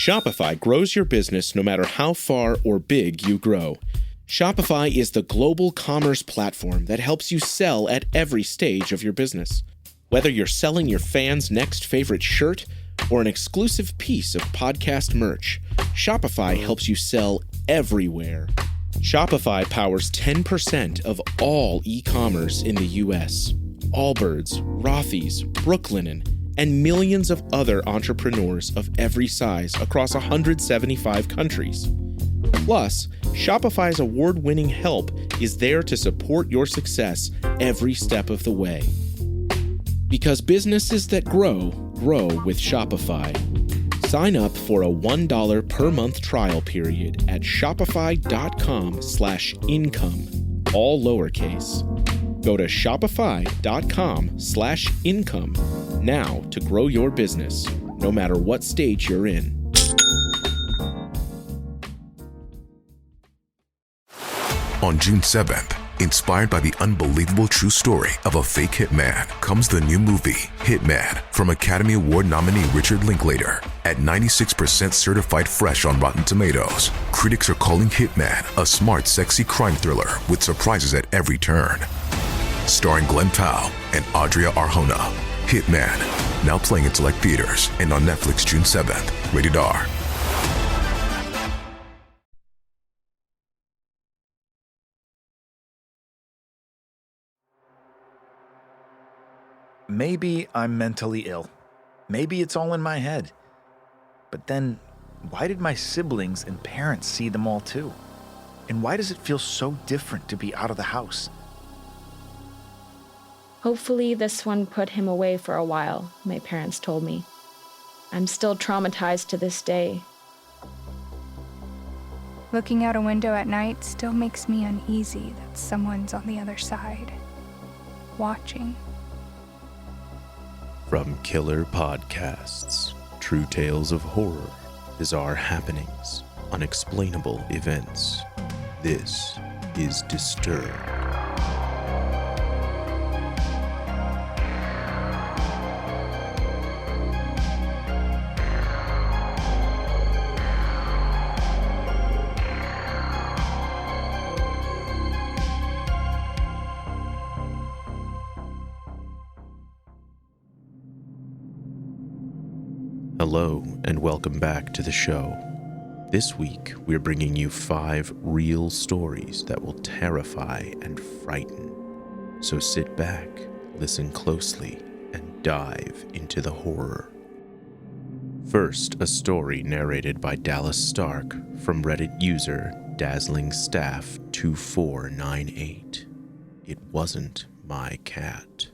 Shopify grows your business no matter how far or big you grow. Shopify is the global commerce platform that helps you sell at every stage of your business. Whether you're selling your fans' next favorite shirt or an exclusive piece of podcast merch, Shopify helps you sell everywhere. Shopify powers 10% of all e-commerce in the US. Allbirds, Rothy's, Brooklinen, and millions of other entrepreneurs of every size across 175 countries. Plus, Shopify's award-winning help is there to support your success every step of the way. Because businesses that grow, grow with Shopify. Sign up for a $1 per month trial period at shopify.com/income, all lowercase. Go to shopify.com/income now to grow your business, no matter what stage you're in. On June 7th, inspired by the unbelievable true story of a fake hitman, comes the new movie, Hitman, from Academy Award nominee Richard Linklater. At 96% certified fresh on Rotten Tomatoes, critics are calling Hitman a smart, sexy crime thriller with surprises at every turn. Starring Glenn Powell and Adria Arjona, Hitman, now playing in select theaters and on Netflix June 7th. Rated R. Maybe I'm mentally ill. Maybe it's all in my head. But then, why did my siblings and parents see them all too? And why does it feel so different to be out of the house? Hopefully this one put him away for a while, my parents told me. I'm still traumatized to this day. Looking out a window at night still makes me uneasy that someone's on the other side, watching. From Killer Podcasts, true tales of horror, bizarre happenings, unexplainable events. This is Disturbed. Hello, and welcome back to the show. This week, we're bringing you 5 real stories that will terrify and frighten. So sit back, listen closely, and dive into the horror. First, a story narrated by Dallas Stark from Reddit user DazzlingStaff2498. It wasn't my cat.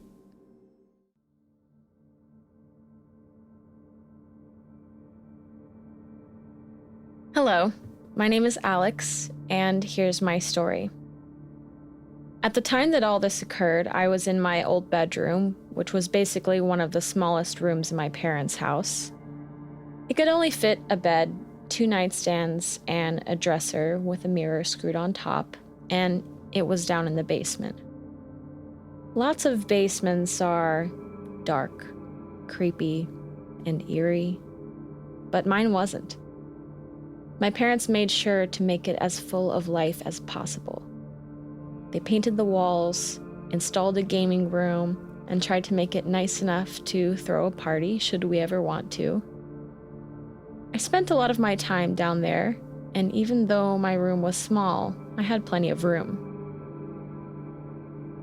Hello, my name is Alex, and here's my story. At the time that all this occurred, I was in my old bedroom, which was basically one of the smallest rooms in my parents' house. It could only fit a bed, 2 nightstands, and a dresser with a mirror screwed on top, and it was down in the basement. Lots of basements are dark, creepy, and eerie, but mine wasn't. My parents made sure to make it as full of life as possible. They painted the walls, installed a gaming room, and tried to make it nice enough to throw a party should we ever want to. I spent a lot of my time down there, and even though my room was small, I had plenty of room.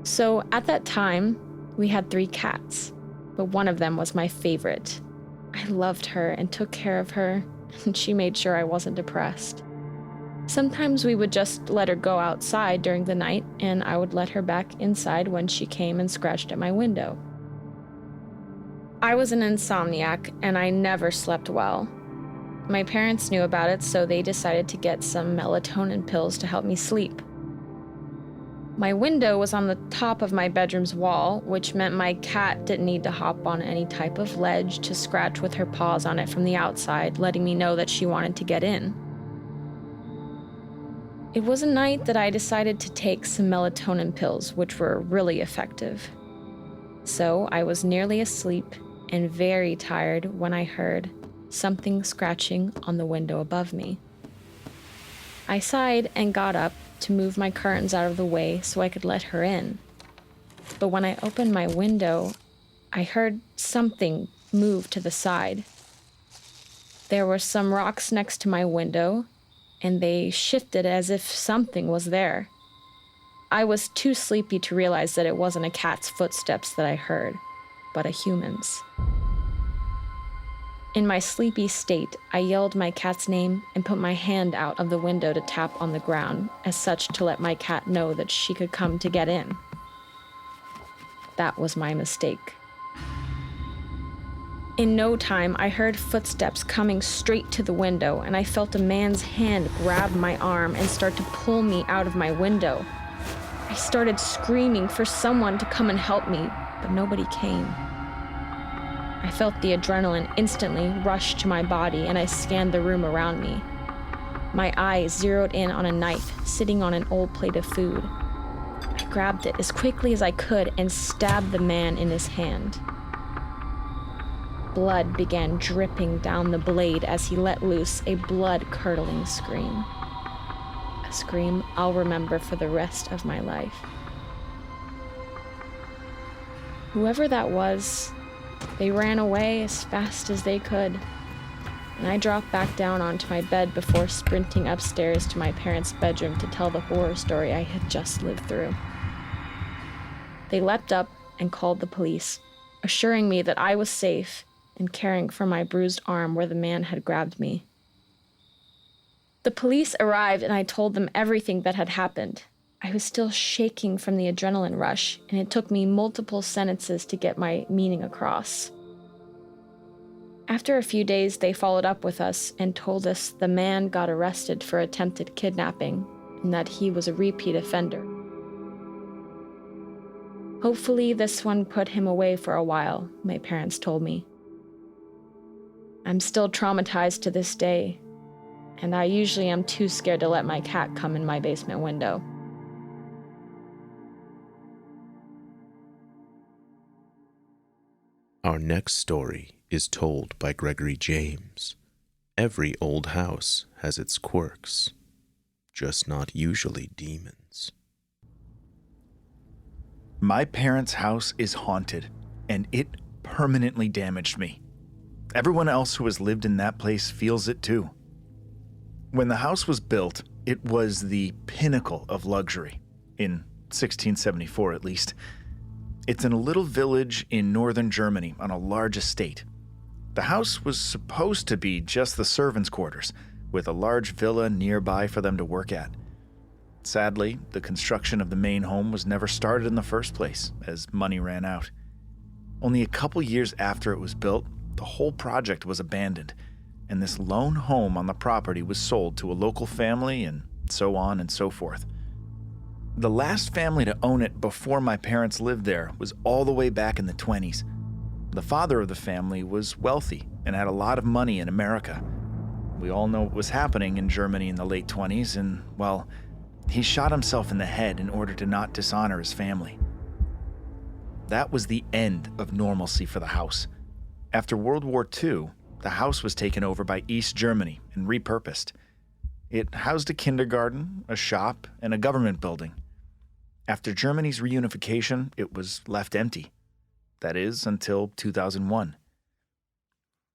So at that time, we had 3 cats, but one of them was my favorite. I loved her and took care of her, and she made sure I wasn't depressed. Sometimes we would just let her go outside during the night, and I would let her back inside when she came and scratched at my window. I was an insomniac, and I never slept well. My parents knew about it, so they decided to get some melatonin pills to help me sleep. My window was on the top of my bedroom's wall, which meant my cat didn't need to hop on any type of ledge to scratch with her paws on it from the outside, letting me know that she wanted to get in. It was a night that I decided to take some melatonin pills, which were really effective. So I was nearly asleep and very tired when I heard something scratching on the window above me. I sighed and got up to move my curtains out of the way so I could let her in. But when I opened my window, I heard something move to the side. There were some rocks next to my window, and they shifted as if something was there. I was too sleepy to realize that it wasn't a cat's footsteps that I heard, but a human's. In my sleepy state, I yelled my cat's name and put my hand out of the window to tap on the ground, as such to let my cat know that she could come to get in. That was my mistake. In no time, I heard footsteps coming straight to the window, and I felt a man's hand grab my arm and start to pull me out of my window. I started screaming for someone to come and help me, but nobody came. I felt the adrenaline instantly rush to my body, and I scanned the room around me. My eyes zeroed in on a knife sitting on an old plate of food. I grabbed it as quickly as I could and stabbed the man in his hand. Blood began dripping down the blade as he let loose a blood-curdling scream. A scream I'll remember for the rest of my life. Whoever that was, they ran away as fast as they could, and I dropped back down onto my bed before sprinting upstairs to my parents' bedroom to tell the horror story I had just lived through. They leapt up and called the police, assuring me that I was safe and caring for my bruised arm where the man had grabbed me. The police arrived and I told them everything that had happened. I was still shaking from the adrenaline rush, and it took me multiple sentences to get my meaning across. After a few days, they followed up with us and told us the man got arrested for attempted kidnapping and that he was a repeat offender. Hopefully, this one put him away for a while, my parents told me. I'm still traumatized to this day, and I usually am too scared to let my cat come in my basement window. Our next story is told by Gregory James. Every old house has its quirks, just not usually demons. My parents' house is haunted, and it permanently damaged me. Everyone else who has lived in that place feels it too. When the house was built, it was the pinnacle of luxury, in 1674 at least. It's in a little village in northern Germany on a large estate. The house was supposed to be just the servants' quarters, with a large villa nearby for them to work at. Sadly, the construction of the main home was never started in the first place, as money ran out. Only a couple years after it was built, the whole project was abandoned, and this lone home on the property was sold to a local family, and so on and so forth. The last family to own it before my parents lived there was all the way back in the 20s. The father of the family was wealthy and had a lot of money in America. We all know what was happening in Germany in the late 20s, and, well, he shot himself in the head in order to not dishonor his family. That was the end of normalcy for the house. After World War II, the house was taken over by East Germany and repurposed. It housed a kindergarten, a shop, and a government building. After Germany's reunification, it was left empty. That is, until 2001.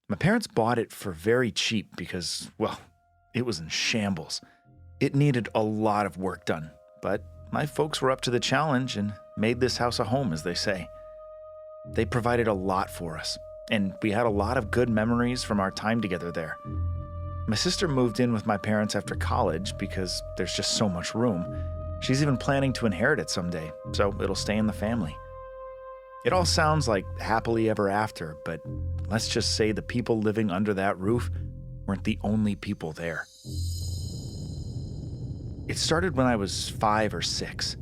My parents bought it for very cheap because, well, it was in shambles. It needed a lot of work done, but my folks were up to the challenge and made this house a home, as they say. They provided a lot for us, and we had a lot of good memories from our time together there. My sister moved in with my parents after college because there's just so much room. She's even planning to inherit it someday, so it'll stay in the family. It all sounds like happily ever after, but let's just say the people living under that roof weren't the only people there. It started when I was 5 or 6.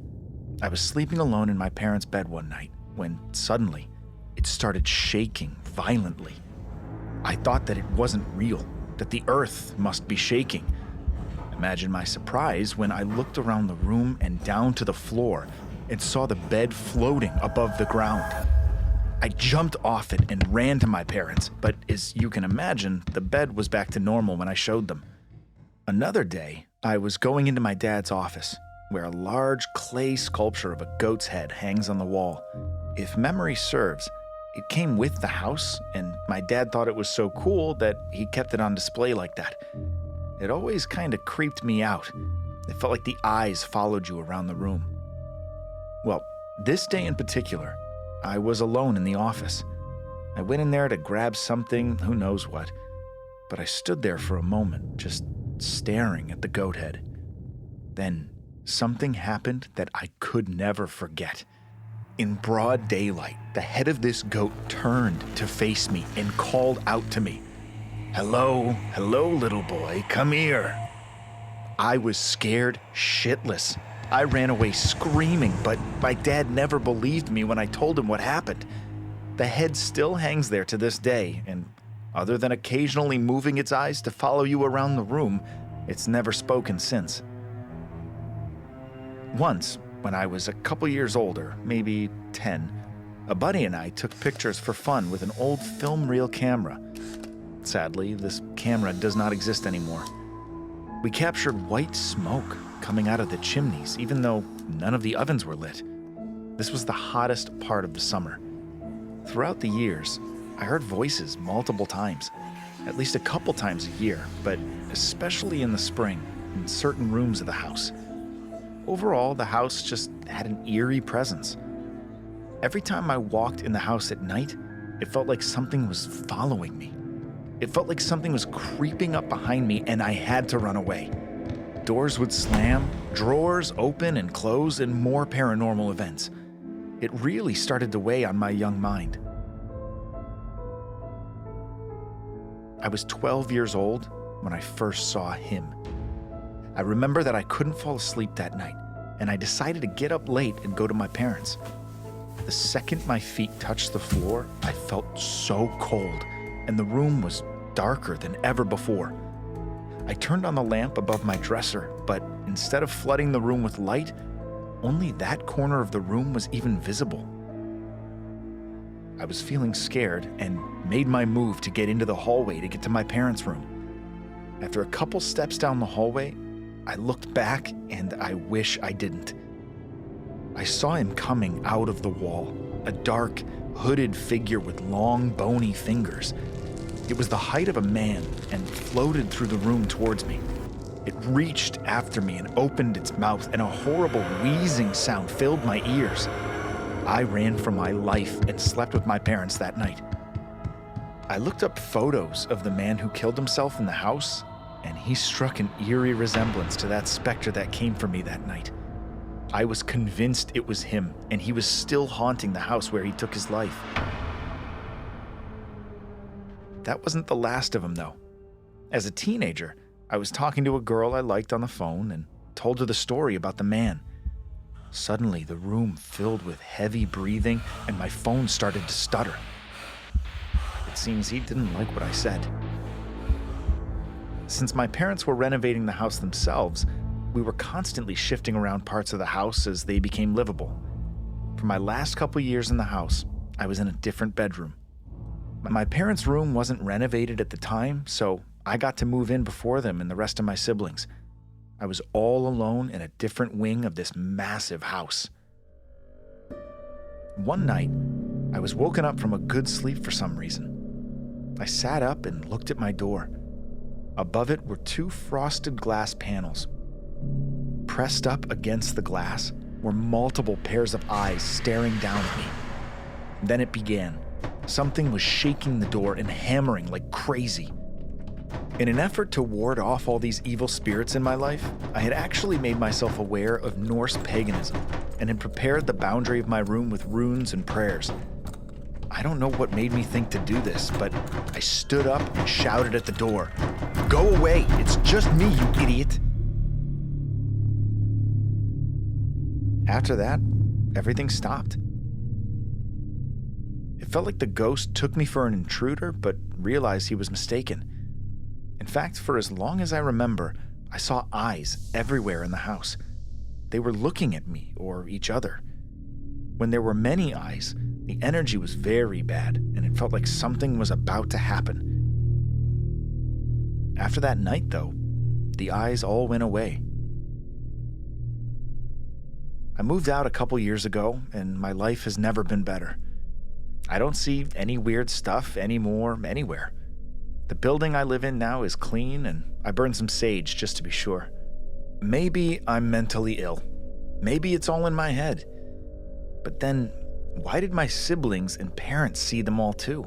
I was sleeping alone in my parents' bed one night when suddenly it started shaking violently. I thought that it wasn't real, that the earth must be shaking. Imagine my surprise when I looked around the room and down to the floor and saw the bed floating above the ground. I jumped off it and ran to my parents, but as you can imagine, the bed was back to normal when I showed them. Another day, I was going into my dad's office, where a large clay sculpture of a goat's head hangs on the wall. If memory serves, it came with the house, and my dad thought it was so cool that he kept it on display like that. It always kind of creeped me out. It felt like the eyes followed you around the room. Well, this day in particular, I was alone in the office. I went in there to grab something, who knows what, but I stood there for a moment, just staring at the goat head. Then something happened that I could never forget. In broad daylight, the head of this goat turned to face me and called out to me, "Hello, little boy, come here." I was scared shitless. I ran away screaming, but my dad never believed me when I told him what happened. The head still hangs there to this day, and other than occasionally moving its eyes to follow you around the room, it's never spoken since. Once, when I was a couple years older, maybe 10, a buddy and I took pictures for fun with an old film reel camera. Sadly, this camera does not exist anymore. We captured white smoke coming out of the chimneys, even though none of the ovens were lit. This was the hottest part of the summer. Throughout the years, I heard voices multiple times, at least a couple times a year, but especially in the spring, in certain rooms of the house. Overall, the house just had an eerie presence. Every time I walked in the house at night, it felt like something was following me. It felt like something was creeping up behind me and I had to run away. Doors would slam, drawers open and close, and more paranormal events. It really started to weigh on my young mind. I was 12 years old when I first saw him. I remember that I couldn't fall asleep that night, and I decided to get up late and go to my parents'. The second my feet touched the floor, I felt so cold, and the room was darker than ever before. I turned on the lamp above my dresser, but instead of flooding the room with light, only that corner of the room was even visible. I was feeling scared and made my move to get into the hallway to get to my parents' room. After a couple steps down the hallway, I looked back and I wish I didn't. I saw him coming out of the wall, a dark, hooded figure with long, bony fingers. It was the height of a man and floated through the room towards me. It reached after me and opened its mouth, and a horrible wheezing sound filled my ears. I ran for my life and slept with my parents that night. I looked up photos of the man who killed himself in the house, and he struck an eerie resemblance to that specter that came for me that night. I was convinced it was him, and he was still haunting the house where he took his life. That wasn't the last of him, though. As a teenager, I was talking to a girl I liked on the phone and told her the story about the man. Suddenly, the room filled with heavy breathing, and my phone started to stutter. It seems he didn't like what I said. Since my parents were renovating the house themselves, we were constantly shifting around parts of the house as they became livable. For my last couple years in the house, I was in a different bedroom. My parents' room wasn't renovated at the time, so I got to move in before them and the rest of my siblings. I was all alone in a different wing of this massive house. One night, I was woken up from a good sleep for some reason. I sat up and looked at my door. Above it were 2 frosted glass panels. Pressed up against the glass were multiple pairs of eyes staring down at me. Then it began. Something was shaking the door and hammering like crazy. In an effort to ward off all these evil spirits in my life, I had actually made myself aware of Norse paganism and had prepared the boundary of my room with runes and prayers. I don't know what made me think to do this, but I stood up and shouted at the door, "Go away! It's just me, you idiot!" After that, everything stopped. It felt like the ghost took me for an intruder, but realized he was mistaken. In fact, for as long as I remember, I saw eyes everywhere in the house. They were looking at me or each other. When there were many eyes, The energy was very bad, and it felt like something was about to happen. After that night, though, the eyes all went away. I moved out a couple years ago, and my life has never been better. I don't see any weird stuff anymore anywhere. The building I live in now is clean, and I burned some sage just to be sure. Maybe I'm mentally ill. Maybe it's all in my head. But then, why did my siblings and parents see them all too?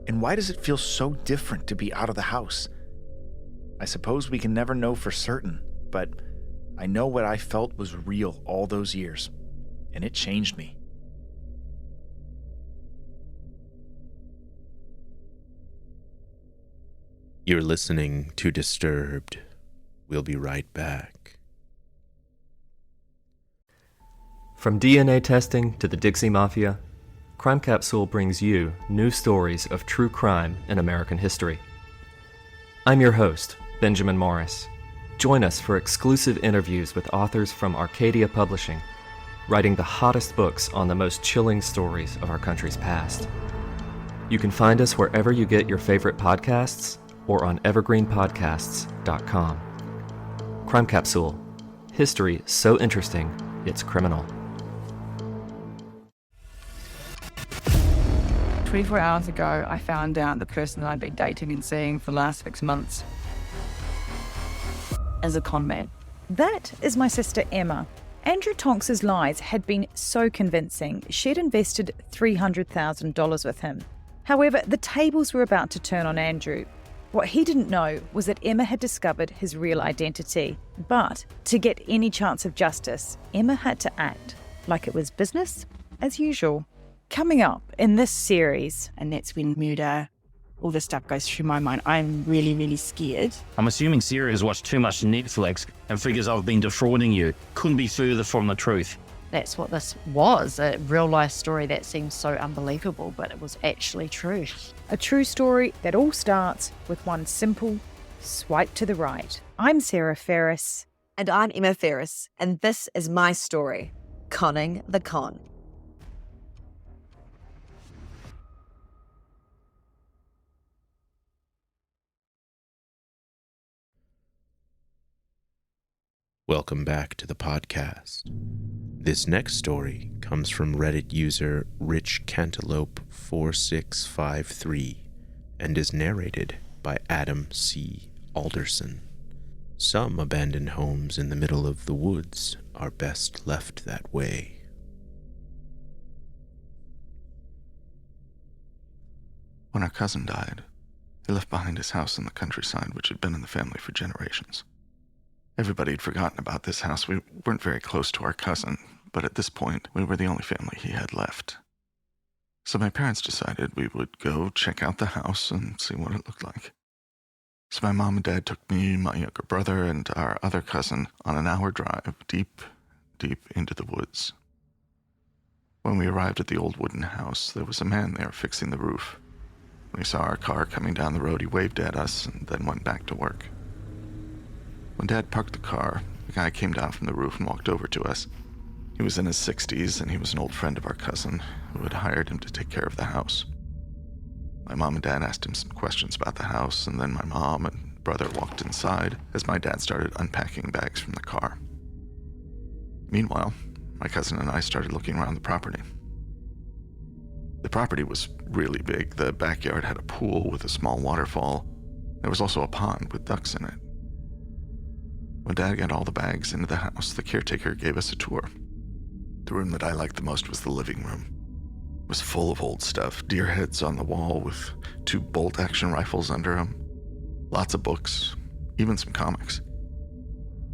And why does it feel so different to be out of the house? I suppose we can never know for certain, but I know what I felt was real all those years, and it changed me. You're listening to Disturbed. We'll be right back. From DNA testing to the Dixie Mafia, Crime Capsule brings you new stories of true crime in American history. I'm your host, Benjamin Morris. Join us for exclusive interviews with authors from Arcadia Publishing, writing the hottest books on the most chilling stories of our country's past. You can find us wherever you get your favorite podcasts or on evergreenpodcasts.com. Crime Capsule. History so interesting, it's criminal. 24 hours ago, I found out the person that I'd been dating and seeing for the last 6 months as a con man. That is my sister Emma. Andrew Tonks's lies had been so convincing, she'd invested $300,000 with him. However, the tables were about to turn on Andrew. What he didn't know was that Emma had discovered his real identity. But to get any chance of justice, Emma had to act like it was business as usual. Coming up in this series, And that's when murder, all this stuff goes through my mind. I'm really, really scared. I'm assuming Sarah has watched too much Netflix and figures I've been defrauding you. Couldn't be further from the truth. That's what this was, a real-life story that seems so unbelievable, but it was actually true. a true story that all starts with one simple swipe to the right. I'm Sarah Ferris. And I'm Emma Ferris, and this is my story, Conning the Con. Welcome back to the podcast. This next story comes from Reddit user Rich Cantaloupe 4653 and is narrated by Adam C. Alderson. Some abandoned homes in the middle of the woods are best left that way. When our cousin died, he left behind his house in the countryside, which had been in the family for generations. Everybody had forgotten about this house. We weren't very close to our cousin, but at this point, we were the only family he had left. So my parents decided we would go check out the house and see what it looked like. So my mom and dad took me, my younger brother, and our other cousin on an hour drive deep, deep into the woods. When we arrived at the old wooden house, there was a man there fixing the roof. When he saw our car coming down the road, he waved at us and then went back to work. When Dad parked the car, the guy came down from the roof and walked over to us. He was in his 60s, and he was an old friend of our cousin who had hired him to take care of the house. My mom and dad asked him some questions about the house, and then my mom and brother walked inside as my dad started unpacking bags from the car. Meanwhile, my cousin and I started looking around the property. The property was really big. The backyard had a pool with a small waterfall. There was also a pond with ducks in it. When Dad got all the bags into the house, the caretaker gave us a tour. The room that I liked the most was the living room. It was full of old stuff, deer heads on the wall with 2 bolt-action rifles under them, lots of books, even some comics.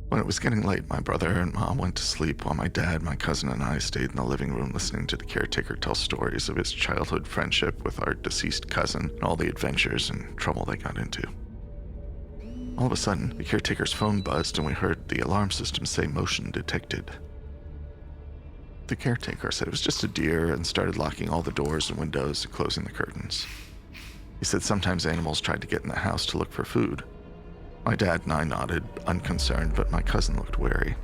When it was getting late, my brother and Mom went to sleep while my dad, my cousin, and I stayed in the living room listening to the caretaker tell stories of his childhood friendship with our deceased cousin and all the adventures and trouble they got into. All of a sudden, the caretaker's phone buzzed and we heard the alarm system say motion detected. The caretaker said it was just a deer and started locking all the doors and windows and closing the curtains. He said sometimes animals tried to get in the house to look for food. My dad and I nodded, unconcerned, but my cousin looked wary.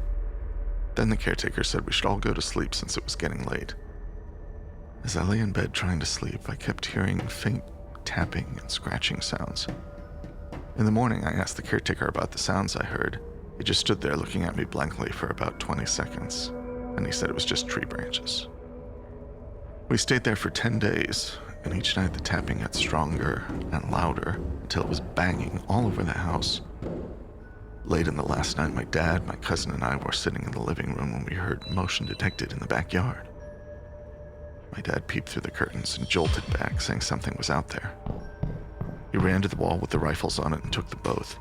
Then the caretaker said we should all go to sleep since it was getting late. As I lay in bed trying to sleep, I kept hearing faint tapping and scratching sounds. In the morning, I asked the caretaker about the sounds I heard. He just stood there looking at me blankly for about 20 seconds, and he said it was just tree branches. We stayed there for 10 days, and each night the tapping got stronger and louder until it was banging all over the house. Late in the last night, my dad, my cousin, and I were sitting in the living room when we heard motion detected in the backyard. My dad peeped through the curtains and jolted back, saying something was out there. He ran to the wall with the rifles on it and took them both.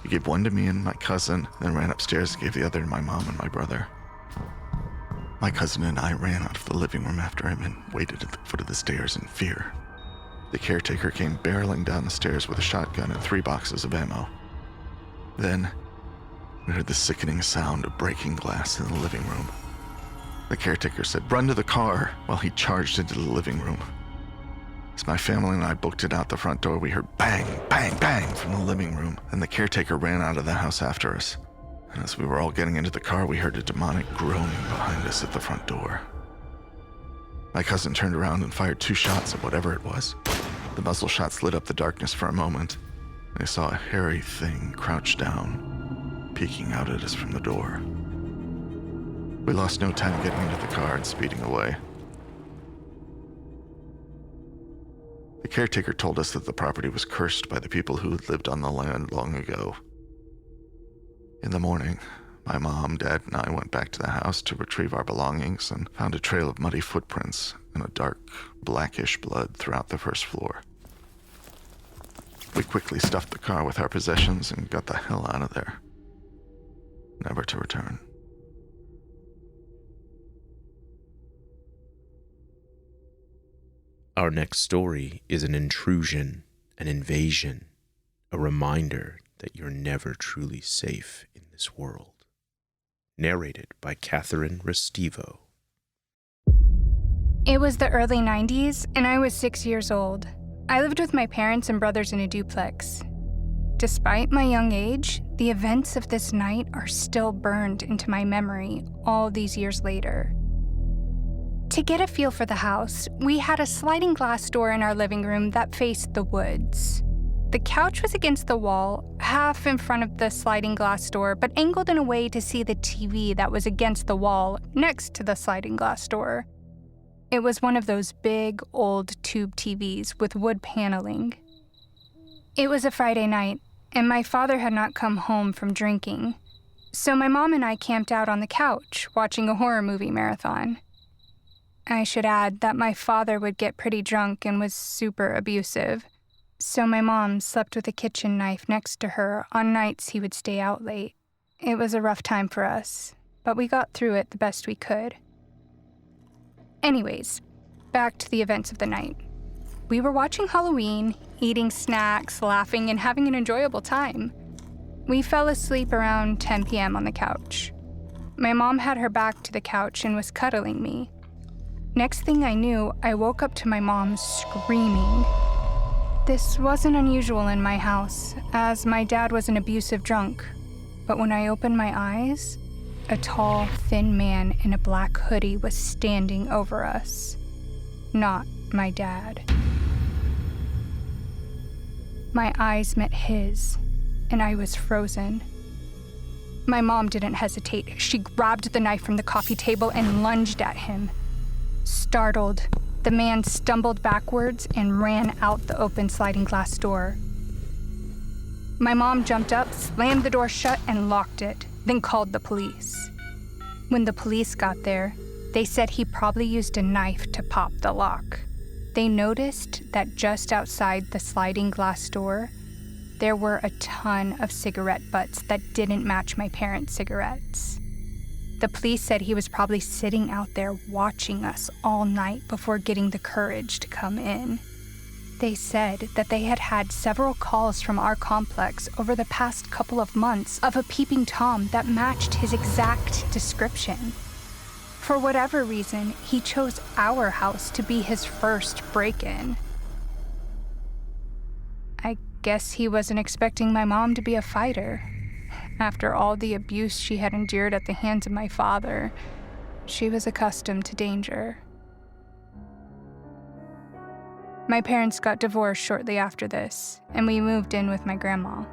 He gave one to me and my cousin, then ran upstairs and gave the other to my mom and my brother. My cousin and I ran out of the living room after him and waited at the foot of the stairs in fear. The caretaker came barreling down the stairs with a shotgun and 3 boxes of ammo. Then, we heard the sickening sound of breaking glass in the living room. The caretaker said, "Run to the car," while he charged into the living room. As my family and I booked it out the front door, we heard bang, bang, bang from the living room, and the caretaker ran out of the house after us. And as we were all getting into the car, we heard a demonic groaning behind us at the front door. My cousin turned around and fired 2 shots at whatever it was. The muzzle shots lit up the darkness for a moment, and I saw a hairy thing crouched down, peeking out at us from the door. We lost no time getting into the car and speeding away. The caretaker told us that the property was cursed by the people who had lived on the land long ago. In the morning, my mom, Dad, and I went back to the house to retrieve our belongings and found a trail of muddy footprints and a dark, blackish blood throughout the first floor. We quickly stuffed the car with our possessions and got the hell out of there, never to return. Our next story is an intrusion, an invasion, a reminder that you're never truly safe in this world. Narrated by Catherine Restivo. It was the early 90s, and I was 6 years old. I lived with my parents and brothers in a duplex. Despite my young age, the events of this night are still burned into my memory all these years later. To get a feel for the house, we had a sliding glass door in our living room that faced the woods. The couch was against the wall, half in front of the sliding glass door, but angled in a way to see the TV that was against the wall next to the sliding glass door. It was one of those big, old tube TVs with wood paneling. It was a Friday night, and my father had not come home from drinking, so my mom and I camped out on the couch, watching a horror movie marathon. I should add that my father would get pretty drunk and was super abusive, so my mom slept with a kitchen knife next to her on nights he would stay out late. It was a rough time for us, but we got through it the best we could. Anyways, back to the events of the night. We were watching Halloween, eating snacks, laughing, and having an enjoyable time. We fell asleep around 10 p.m. on the couch. My mom had her back to the couch and was cuddling me. Next thing I knew, I woke up to my mom screaming. This wasn't unusual in my house, as my dad was an abusive drunk. But when I opened my eyes, a tall, thin man in a black hoodie was standing over us. Not my dad. My eyes met his, and I was frozen. My mom didn't hesitate. She grabbed the knife from the coffee table and lunged at him. Startled, the man stumbled backwards and ran out the open sliding glass door. My mom jumped up, slammed the door shut, and locked it, then called the police. When the police got there, they said he probably used a knife to pop the lock. They noticed that just outside the sliding glass door, there were a ton of cigarette butts that didn't match my parents' cigarettes. The police said he was probably sitting out there watching us all night before getting the courage to come in. They said that they had had several calls from our complex over the past couple of months of a peeping Tom that matched his exact description. For whatever reason, he chose our house to be his first break-in. I guess he wasn't expecting my mom to be a fighter. After all the abuse she had endured at the hands of my father, she was accustomed to danger. My parents got divorced shortly after this, and we moved in with my grandma.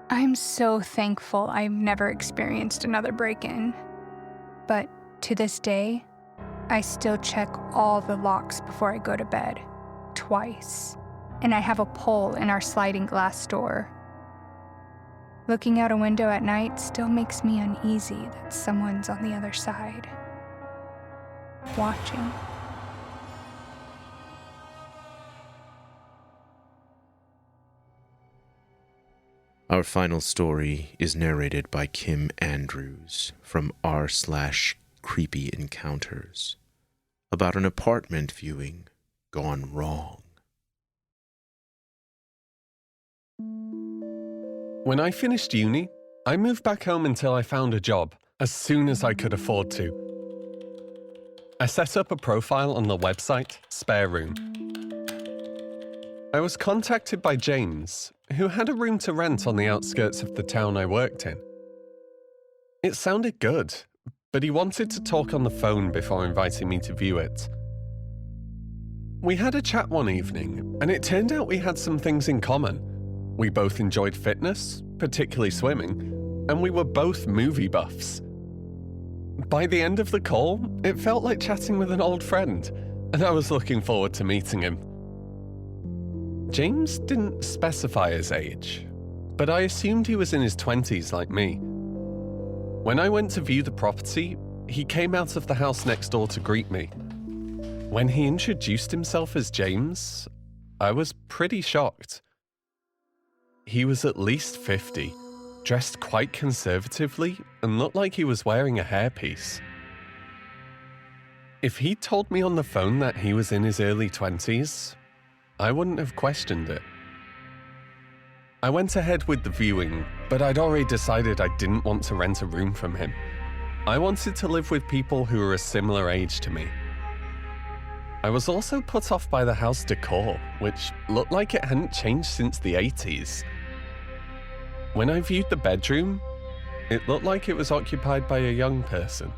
I'm so thankful I've never experienced another break-in. But to this day, I still check all the locks before I go to bed, twice. And I have a pole in our sliding glass door. Looking out a window at night still makes me uneasy that someone's on the other side, watching. Our final story is narrated by Kim Andrews from r/Creepy Encounters about an apartment viewing gone wrong. When I finished uni, I moved back home until I found a job as soon as I could afford to. I set up a profile on the website Spare Room. I was contacted by James, who had a room to rent on the outskirts of the town I worked in. It sounded good, but he wanted to talk on the phone before inviting me to view it. We had a chat one evening, and it turned out we had some things in common. We both enjoyed fitness, particularly swimming, and we were both movie buffs. By the end of the call, it felt like chatting with an old friend, and I was looking forward to meeting him. James didn't specify his age, but I assumed he was in his 20s like me. When I went to view the property, he came out of the house next door to greet me. When he introduced himself as James, I was pretty shocked. He was at least 50, dressed quite conservatively, and looked like he was wearing a hairpiece. If he'd told me on the phone that he was in his early 20s, I wouldn't have questioned it. I went ahead with the viewing, but I'd already decided I didn't want to rent a room from him. I wanted to live with people who were a similar age to me. I was also put off by the house decor, which looked like it hadn't changed since the 80s. When I viewed the bedroom, it looked like it was occupied by a young person.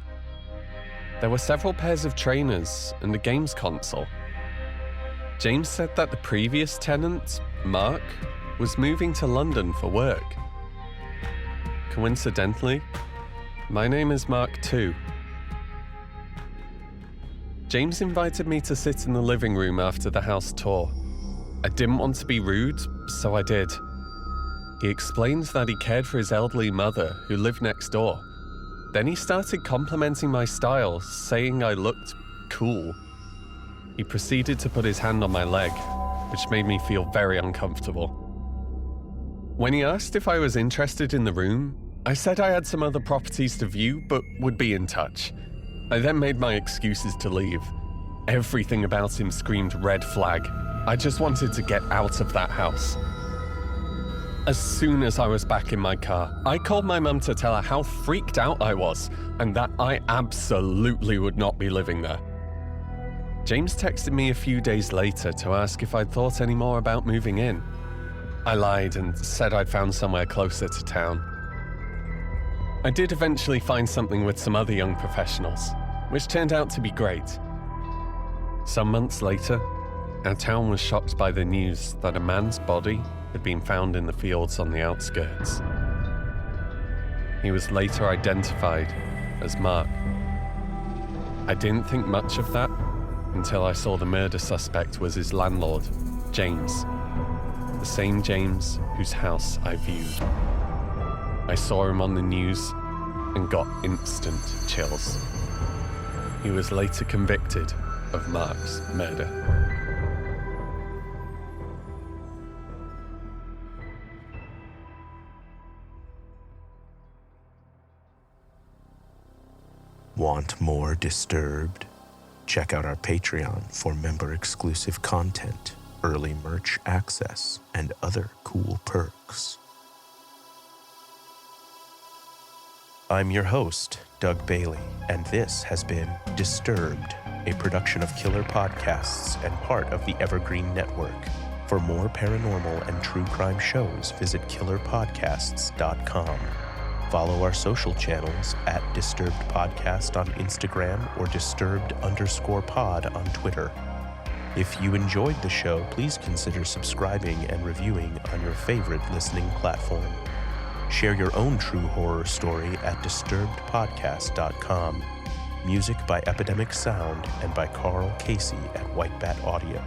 There were several pairs of trainers and a games console. James said that the previous tenant, Mark, was moving to London for work. Coincidentally, my name is Mark too. James invited me to sit in the living room after the house tour. I didn't want to be rude, so I did. He explained that he cared for his elderly mother, who lived next door. Then he started complimenting my style, saying I looked cool. He proceeded to put his hand on my leg, which made me feel very uncomfortable. When he asked if I was interested in the room, I said I had some other properties to view, but would be in touch. I then made my excuses to leave. Everything about him screamed red flag. I just wanted to get out of that house. As soon as I was back in my car, I called my mum to tell her how freaked out I was and that I absolutely would not be living there. James texted me a few days later to ask if I'd thought any more about moving in. I lied and said I'd found somewhere closer to town. I did eventually find something with some other young professionals, which turned out to be great. Some months later, our town was shocked by the news that a man's body had been found in the fields on the outskirts. He was later identified as Mark. I didn't think much of that until I saw the murder suspect was his landlord, James. The same James whose house I viewed. I saw him on the news and got instant chills. He was later convicted of Mark's murder. Want more Disturbed? Check out our Patreon for member-exclusive content, early merch access, and other cool perks. I'm your host, Doug Bailey, and this has been Disturbed, a production of Killer Podcasts and part of the Evergreen Network. For more paranormal and true crime shows, visit killerpodcasts.com. Follow our social channels at Disturbed Podcast on Instagram or Disturbed_pod on Twitter. If you enjoyed the show, please consider subscribing and reviewing on your favorite listening platform. Share your own true horror story at disturbedpodcast.com. Music by Epidemic Sound and by Carl Casey at White Bat Audio.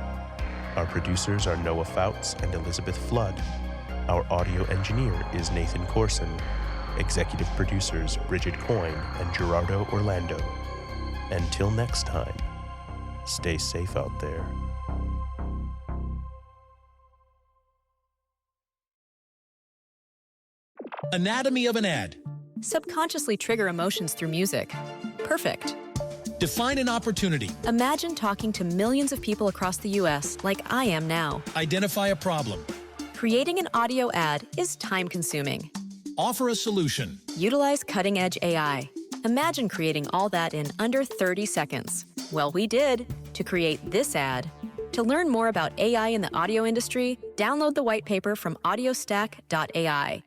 Our producers are Noah Fouts and Elizabeth Flood. Our audio engineer is Nathan Corson. Executive producers Bridget Coyne and Gerardo Orlando. Until next time, stay safe out there. Anatomy of an ad. Subconsciously trigger emotions through music. Perfect. Define an opportunity. Imagine talking to millions of people across the U.S. like I am now. Identify a problem. Creating an audio ad is time-consuming. Offer a solution. Utilize cutting-edge AI. Imagine creating all that in under 30 seconds. Well, we did to create this ad. To learn more about AI in the audio industry, download the white paper from audiostack.ai.